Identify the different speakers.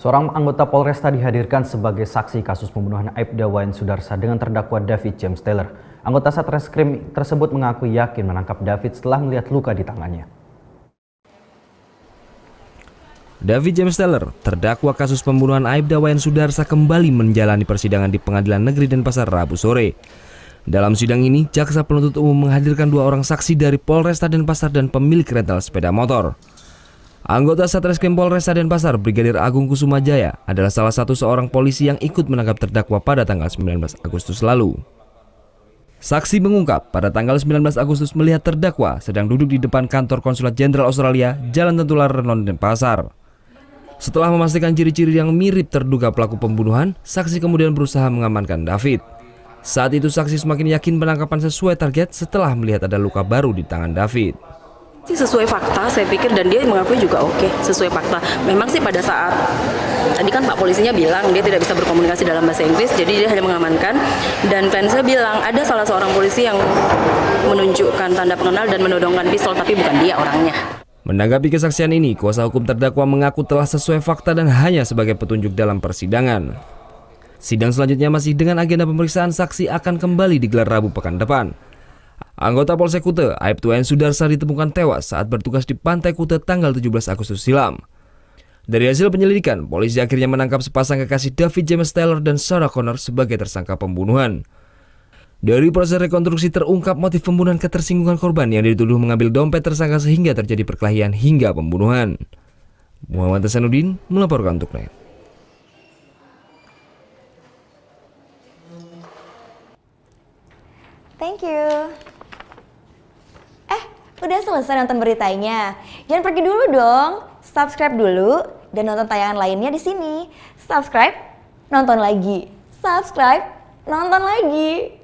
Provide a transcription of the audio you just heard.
Speaker 1: Seorang anggota Polresta dihadirkan sebagai saksi kasus pembunuhan Aibda Wayan Sudarsa dengan terdakwa David James Taylor. Anggota Satreskrim tersebut mengaku yakin menangkap David setelah melihat luka di tangannya.
Speaker 2: David James Taylor, terdakwa kasus pembunuhan Aibda Wayan Sudarsa, kembali menjalani persidangan di Pengadilan Negeri Denpasar Rabu sore. Dalam sidang ini, jaksa penuntut umum menghadirkan 2 orang saksi dari Polresta Denpasar dan pemilik rental sepeda motor. Anggota Satreskrim Polresta Denpasar, Brigadir Agung Kusumajaya, adalah salah satu seorang polisi yang ikut menangkap terdakwa pada tanggal 19 Agustus lalu. Saksi mengungkap pada tanggal 19 Agustus melihat terdakwa sedang duduk di depan kantor Konsulat Jenderal Australia, Jalan Tentular Renon, Denpasar. Setelah memastikan ciri-ciri yang mirip terduga pelaku pembunuhan, saksi kemudian berusaha mengamankan David. Saat itu saksi semakin yakin penangkapan sesuai target setelah melihat ada luka baru di tangan David.
Speaker 3: Sesuai fakta saya pikir, dan dia mengakui juga oke, sesuai fakta. Memang sih pada saat tadi kan Pak polisinya bilang dia tidak bisa berkomunikasi dalam bahasa Inggris, jadi dia hanya mengamankan. Dan klien saya bilang ada salah seorang polisi yang menunjukkan tanda pengenal dan menodongkan pistol, tapi bukan dia orangnya.
Speaker 2: Menanggapi kesaksian ini, kuasa hukum terdakwa mengaku telah sesuai fakta dan hanya sebagai petunjuk dalam persidangan. Sidang selanjutnya masih dengan agenda pemeriksaan saksi akan kembali digelar Rabu pekan depan. Anggota Polsek Kute, Aibda Wayan Sudarsa, ditemukan tewas saat bertugas di Pantai Kute tanggal 17 Agustus silam. Dari hasil penyelidikan, polisi akhirnya menangkap sepasang kekasih David James Taylor dan Sarah Connor sebagai tersangka pembunuhan. Dari proses rekonstruksi terungkap motif pembunuhan ketersinggungan korban yang dituduh mengambil dompet tersangka sehingga terjadi perkelahian hingga pembunuhan. Muhammad Hasanuddin melaporkan untuk NET.
Speaker 4: Thank you. Udah selesai nonton beritanya? Jangan pergi dulu dong. Subscribe dulu dan nonton tayangan lainnya di sini. Subscribe, nonton lagi. Subscribe, nonton lagi.